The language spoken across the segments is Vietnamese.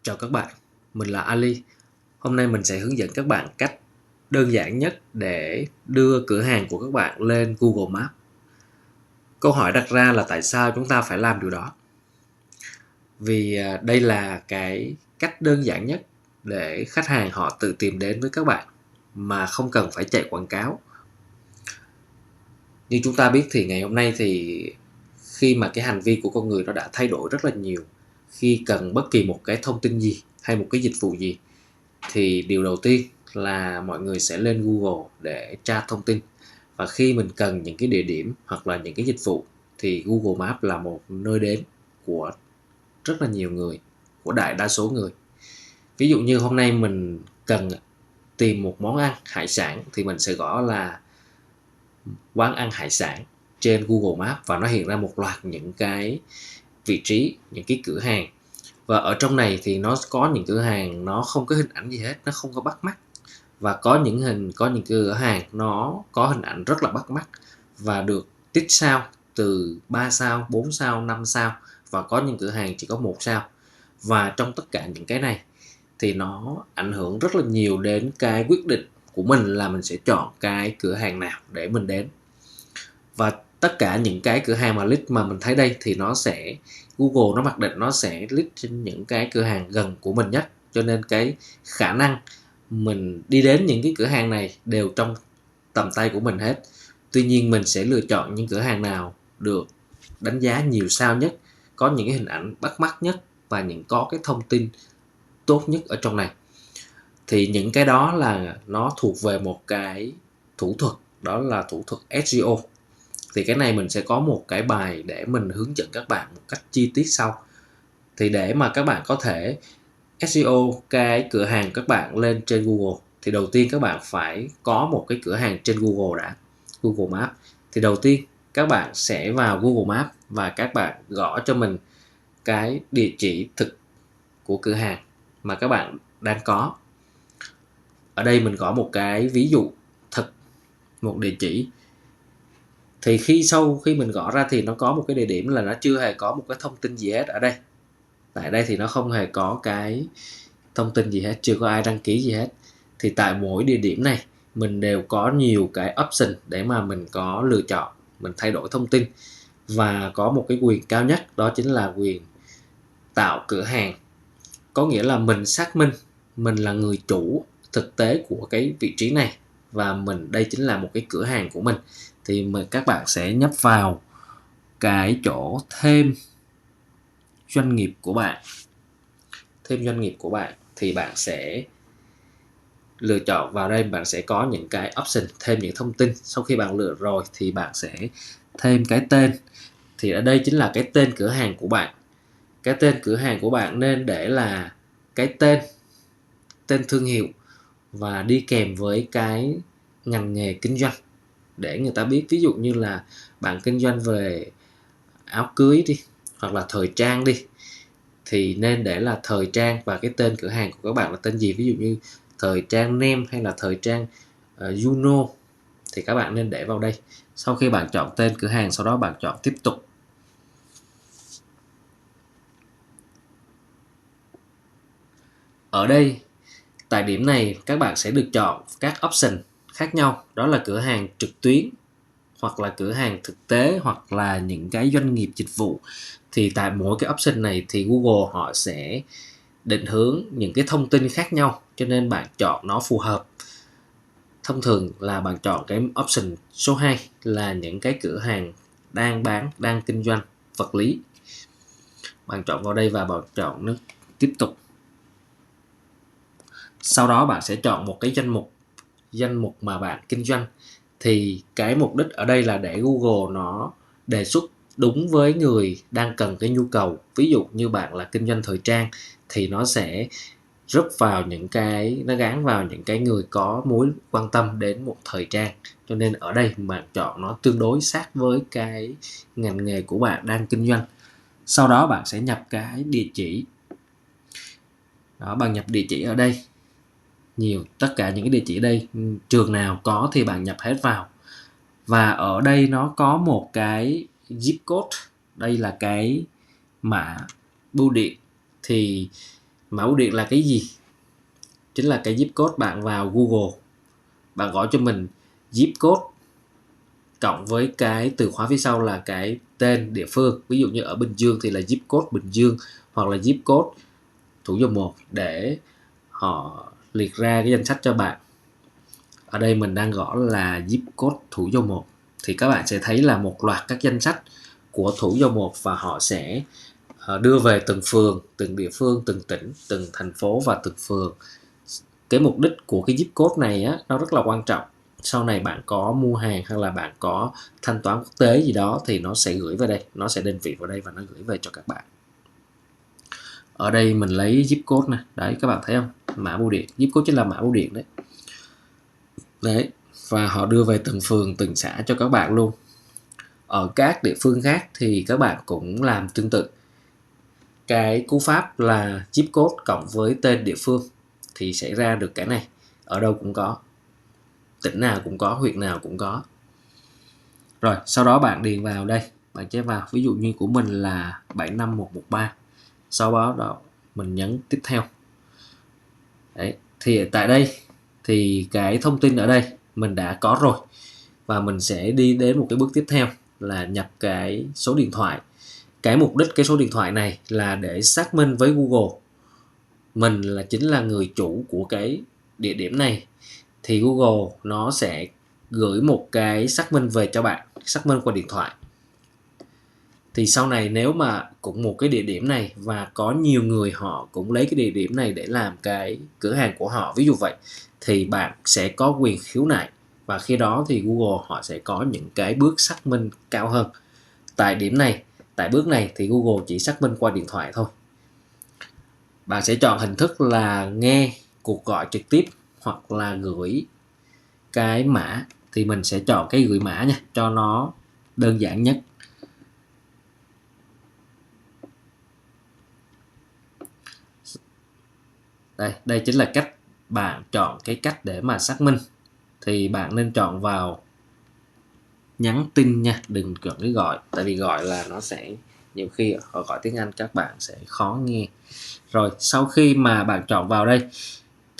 Chào các bạn, mình là Ali. Hôm nay mình sẽ hướng dẫn các bạn cách đơn giản nhất để đưa cửa hàng của các bạn lên Google Maps. Câu hỏi đặt ra là tại sao chúng ta phải làm điều đó? Vì đây là cái cách đơn giản nhất để khách hàng họ tự tìm đến với các bạn mà không cần phải chạy quảng cáo. Như chúng ta biết thì ngày hôm nay thì khi mà cái hành vi của con người nó đã thay đổi rất là nhiều, khi cần bất kỳ một cái thông tin gì hay một cái dịch vụ gì thì điều đầu tiên là mọi người sẽ lên Google để tra thông tin. Và khi mình cần những cái địa điểm hoặc là những cái dịch vụ thì Google Maps là một nơi đến của rất là nhiều người, của đại đa số người. Ví dụ như hôm nay mình cần tìm một món ăn hải sản thì mình sẽ gõ là quán ăn hải sản trên Google Maps và nó hiện ra một loạt những cái vị trí, những cái cửa hàng. Và ở trong này thì nó có những cửa hàng nó không có hình ảnh gì hết, nó không có bắt mắt. Và có những cửa hàng nó có hình ảnh rất là bắt mắt và được tích sao từ 3 sao, 4 sao, 5 sao, và có những cửa hàng chỉ có 1 sao. Và trong tất cả những cái này thì nó ảnh hưởng rất là nhiều đến cái quyết định của mình là mình sẽ chọn cái cửa hàng nào để mình đến. Và tất cả những cái cửa hàng mà list mà mình thấy đây thì nó sẽ Google nó mặc định nó sẽ list trên những cái cửa hàng gần của mình nhất, cho nên cái khả năng mình đi đến những cái cửa hàng này đều trong tầm tay của mình hết. Tuy nhiên mình sẽ lựa chọn những cửa hàng nào được đánh giá nhiều sao nhất, có những cái hình ảnh bắt mắt nhất và có cái thông tin tốt nhất ở trong này. Thì những cái đó là nó thuộc về một cái thủ thuật, đó là thủ thuật SEO. Thì cái này mình sẽ có một cái bài để mình hướng dẫn các bạn một cách chi tiết sau. Thì để mà các bạn có thể SEO cái cửa hàng các bạn lên trên Google thì đầu tiên các bạn phải có một cái cửa hàng trên Google đã, Google Maps. Thì đầu tiên các bạn sẽ vào Google Maps và các bạn gõ cho mình cái địa chỉ thực của cửa hàng mà các bạn đang có. Ở đây mình gõ một cái ví dụ thực, một địa chỉ. Thì sau khi mình gõ ra thì nó có một cái địa điểm là nó chưa hề có một cái thông tin gì hết ở đây. Tại đây thì nó không hề có cái thông tin gì hết, chưa có ai đăng ký gì hết. Thì tại mỗi địa điểm này mình đều có nhiều cái option để mà mình có lựa chọn, mình thay đổi thông tin. Và có một cái quyền cao nhất, đó chính là quyền tạo cửa hàng. Có nghĩa là mình xác minh mình là người chủ thực tế của cái vị trí này và đây chính là một cái cửa hàng của mình. Thì các bạn sẽ nhấp vào cái chỗ thêm doanh nghiệp của bạn. Thêm doanh nghiệp của bạn thì bạn sẽ lựa chọn vào đây, bạn sẽ có những cái option thêm những thông tin. Sau khi bạn lựa rồi thì bạn sẽ thêm cái tên. Thì ở đây chính là cái tên cửa hàng của bạn. Cái tên cửa hàng của bạn nên để là cái tên thương hiệu và đi kèm với cái ngành nghề kinh doanh để người ta biết. Ví dụ như là bạn kinh doanh về áo cưới đi, hoặc là thời trang đi, thì nên để là thời trang và cái tên cửa hàng của các bạn là tên gì. Ví dụ như thời trang Nem hay là thời trang Juno thì các bạn nên để vào đây. Sau khi bạn chọn tên cửa hàng, sau đó bạn chọn tiếp tục. Ở đây tại điểm này các bạn sẽ được chọn các option khác nhau, đó là cửa hàng trực tuyến, hoặc là cửa hàng thực tế, hoặc là những cái doanh nghiệp dịch vụ. Thì tại mỗi cái option này thì Google họ sẽ định hướng những cái thông tin khác nhau, cho nên bạn chọn nó phù hợp. Thông thường là bạn chọn cái option số 2 là những cái cửa hàng đang kinh doanh vật lý. Bạn chọn vào đây và bạn chọn nước tiếp tục. Sau đó bạn sẽ chọn một cái danh mục mà bạn kinh doanh. Thì cái mục đích ở đây là để Google nó đề xuất đúng với người đang cần cái nhu cầu. Ví dụ như bạn là kinh doanh thời trang thì nó sẽ nó gắn vào những cái người có mối quan tâm đến một thời trang. Cho nên ở đây bạn chọn nó tương đối sát với cái ngành nghề của bạn đang kinh doanh. Sau đó bạn sẽ nhập cái địa chỉ. Đó, bạn nhập địa chỉ ở đây. Tất cả những cái địa chỉ ở đây, trường nào có thì bạn nhập hết vào. Và ở đây nó có một cái zip code, đây là cái mã bưu điện. Thì Mã bưu điện là cái gì? Chính là cái zip code. Bạn vào Google, bạn gõ cho mình zip code cộng với cái từ khóa phía sau là cái tên địa phương. Ví dụ như ở Bình Dương thì là zip code Bình Dương, hoặc là zip code Thủ Dầu Một, để họ liệt ra cái danh sách cho bạn. Ở đây mình đang gõ là zip code Thủ Dầu Một, thì các bạn sẽ thấy là một loạt các danh sách của Thủ Dầu Một, và họ sẽ đưa về từng phường, từng địa phương, từng tỉnh, từng thành phố và từng phường. Cái mục đích của cái zip code này á, nó rất là quan trọng. Sau này bạn có mua hàng hay là bạn có thanh toán quốc tế gì đó thì nó sẽ gửi về đây, nó sẽ định vị vào đây và nó gửi về cho các bạn. Ở đây mình lấy zip code nè, đấy các bạn thấy không, mã bưu điện, zip code chính là mã bưu điện đấy. Đấy, và họ đưa về từng phường, từng xã cho các bạn luôn. Ở các địa phương khác thì các bạn cũng làm tương tự. Cái cú pháp là zip code cộng với tên địa phương thì sẽ ra được cái này. Ở đâu cũng có, tỉnh nào cũng có, huyện nào cũng có. Rồi sau đó bạn điền vào đây, bạn chép vào, ví dụ như của mình là 75113. Sau đó mình nhấn tiếp theo. Đấy, thì tại đây thì cái thông tin ở đây mình đã có rồi, và mình sẽ đi đến một cái bước tiếp theo là nhập cái số điện thoại. Cái mục đích cái số điện thoại này là để xác minh với Google mình chính là người chủ của cái địa điểm này, thì Google nó sẽ gửi một cái xác minh về cho bạn, xác minh qua điện thoại. Thì sau này nếu mà cũng một cái địa điểm này và có nhiều người họ cũng lấy cái địa điểm này để làm cái cửa hàng của họ, ví dụ vậy, thì bạn sẽ có quyền khiếu nại, và khi đó thì Google họ sẽ có những cái bước xác minh cao hơn. Tại điểm này, tại bước này thì Google chỉ xác minh qua điện thoại thôi. Bạn sẽ chọn hình thức là nghe cuộc gọi trực tiếp hoặc là gửi cái mã, thì mình sẽ chọn cái gửi mã nha, cho nó đơn giản nhất. Đây chính là cách bạn chọn cái cách để mà xác minh. Thì bạn nên chọn vào nhắn tin nha, đừng chọn cái gọi, tại vì gọi là nó sẽ nhiều khi họ gọi tiếng Anh các bạn sẽ khó nghe. Rồi sau khi mà bạn chọn vào đây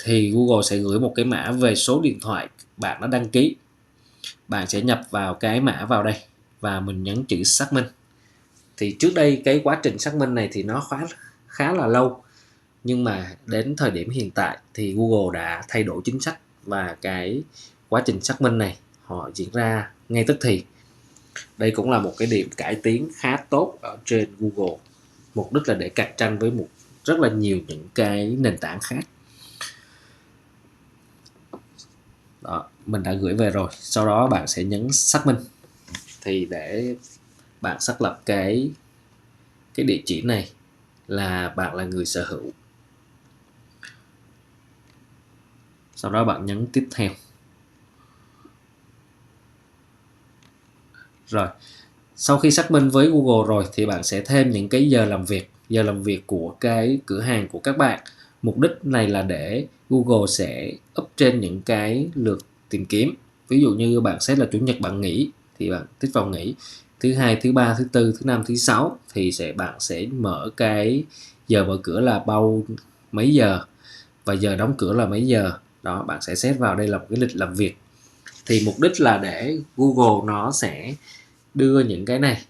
thì Google sẽ gửi một cái mã về số điện thoại bạn đã đăng ký. Bạn sẽ nhập vào cái mã vào đây và mình nhấn chữ xác minh. Thì trước đây cái quá trình xác minh này thì nó khá là lâu, nhưng mà đến thời điểm hiện tại thì Google đã thay đổi chính sách, và cái quá trình xác minh này họ diễn ra ngay tức thì. Đây cũng là một cái điểm cải tiến khá tốt ở trên Google, mục đích là để cạnh tranh với rất là nhiều những cái nền tảng khác. Đó, mình đã gửi về rồi. Sau đó bạn sẽ nhấn xác minh, thì để bạn xác lập cái địa chỉ này là bạn là người sở hữu. Sau đó bạn nhấn tiếp theo. Rồi sau khi xác minh với Google rồi thì bạn sẽ thêm những cái giờ làm việc của cái cửa hàng của các bạn. Mục đích này là để Google sẽ up trên những cái lượt tìm kiếm. Ví dụ như bạn xét là chủ nhật bạn nghỉ thì bạn tích vào nghỉ, thứ hai, thứ ba, thứ tư, thứ năm, thứ sáu thì bạn sẽ mở cái giờ mở cửa là bao mấy giờ và giờ đóng cửa là mấy giờ. Đó, bạn sẽ xét vào đây là một cái lịch làm việc. Thì mục đích là để Google nó sẽ đưa những cái này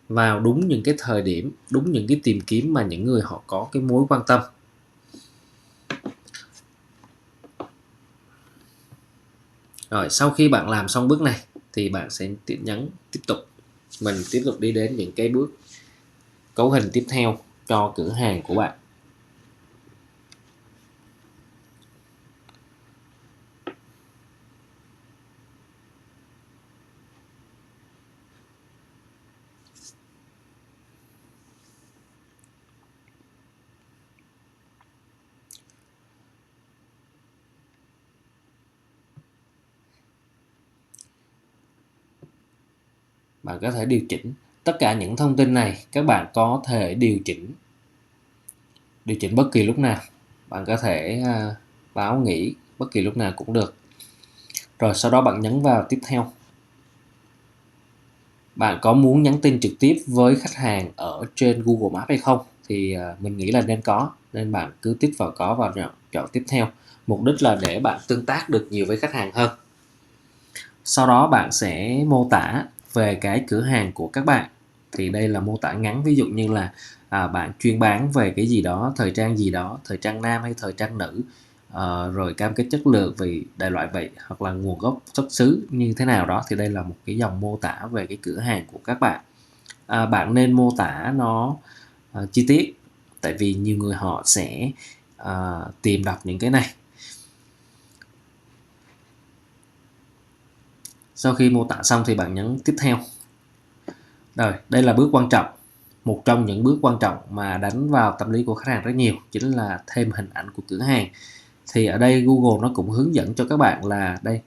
vào đúng những cái thời điểm, đúng những cái tìm kiếm mà những người họ có cái mối quan tâm. Rồi sau khi bạn làm xong bước này thì bạn sẽ nhấn tiếp tục. Mình tiếp tục đi đến những cái bước cấu hình tiếp theo cho cửa hàng của bạn. Bạn có thể điều chỉnh tất cả những thông tin này, các bạn có thể điều chỉnh bất kỳ lúc nào. Bạn có thể báo nghỉ bất kỳ lúc nào cũng được. Rồi sau đó bạn nhấn vào tiếp theo. Bạn có muốn nhắn tin trực tiếp với khách hàng ở trên Google Maps hay không? thì mình nghĩ là nên có, nên bạn cứ tích vào có và chọn tiếp theo. Mục đích là để bạn tương tác được nhiều với khách hàng hơn. Sau đó bạn sẽ mô tả về cái cửa hàng của các bạn. Thì đây là mô tả ngắn, ví dụ như là bạn chuyên bán về cái gì đó, thời trang gì đó, thời trang nam hay thời trang nữ, rồi cam kết chất lượng vì đại loại vậy, hoặc là nguồn gốc xuất xứ như thế nào đó. Thì đây là một cái dòng mô tả về cái cửa hàng của các bạn. Bạn nên mô tả nó chi tiết, tại vì nhiều người họ sẽ tìm đọc những cái này. Sau khi mô tả xong thì bạn nhấn tiếp theo. Rồi, đây là bước quan trọng. Một trong những bước quan trọng mà đánh vào tâm lý của khách hàng rất nhiều chính là thêm hình ảnh của cửa hàng. Thì ở đây Google nó cũng hướng dẫn cho các bạn là đây,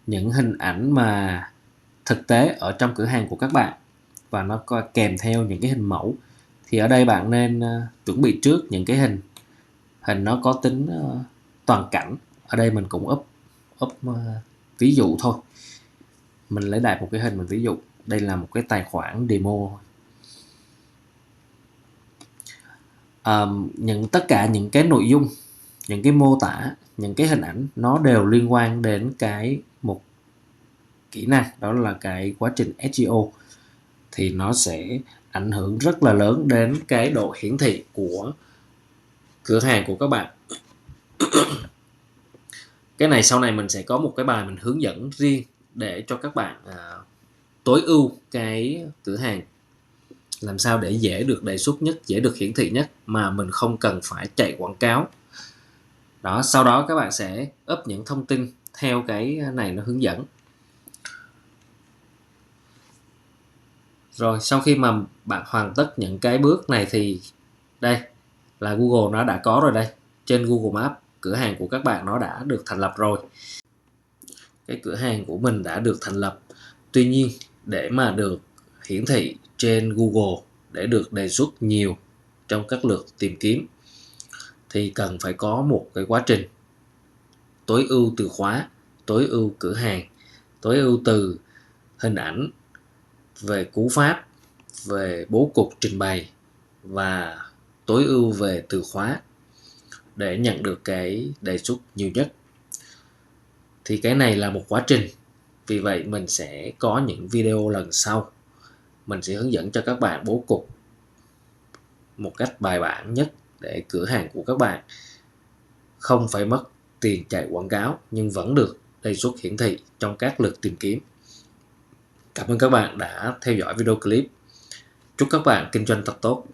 những hình ảnh mà thực tế ở trong cửa hàng của các bạn, và nó có kèm theo những cái hình mẫu. Thì ở đây bạn nên chuẩn bị trước những cái hình nó có tính toàn cảnh. Ở đây mình cũng up ví dụ thôi. Mình lấy đại một cái hình mình ví dụ. Đây là một cái tài khoản demo. Tất cả những cái nội dung, những cái mô tả, những cái hình ảnh nó đều liên quan đến một kỹ năng, đó là cái quá trình SEO. Thì nó sẽ ảnh hưởng rất là lớn đến cái độ hiển thị của cửa hàng của các bạn. Cái này sau này mình sẽ có một cái bài mình hướng dẫn riêng để cho các bạn tối ưu cái cửa hàng, làm sao để dễ được đề xuất nhất, dễ được hiển thị nhất mà mình không cần phải chạy quảng cáo. Đó, sau đó các bạn sẽ up những thông tin theo cái này nó hướng dẫn. Rồi sau khi mà bạn hoàn tất những cái bước này thì đây là Google nó đã có rồi đây. Trên Google Maps, cửa hàng của các bạn nó đã được thành lập rồi. Cái cửa hàng của mình đã được thành lập. Tuy nhiên để mà được hiển thị trên Google, để được đề xuất nhiều trong các lượt tìm kiếm thì cần phải có một cái quá trình tối ưu từ khóa, tối ưu cửa hàng, tối ưu từ hình ảnh, về cú pháp, về bố cục trình bày và tối ưu về từ khóa để nhận được cái đề xuất nhiều nhất. Thì cái này là một quá trình. Vì vậy mình sẽ có những video lần sau, mình sẽ hướng dẫn cho các bạn bố cục một cách bài bản nhất để cửa hàng của các bạn không phải mất tiền chạy quảng cáo nhưng vẫn được đề xuất hiển thị trong các lượt tìm kiếm. Cảm ơn các bạn đã theo dõi video clip. Chúc các bạn kinh doanh thật tốt.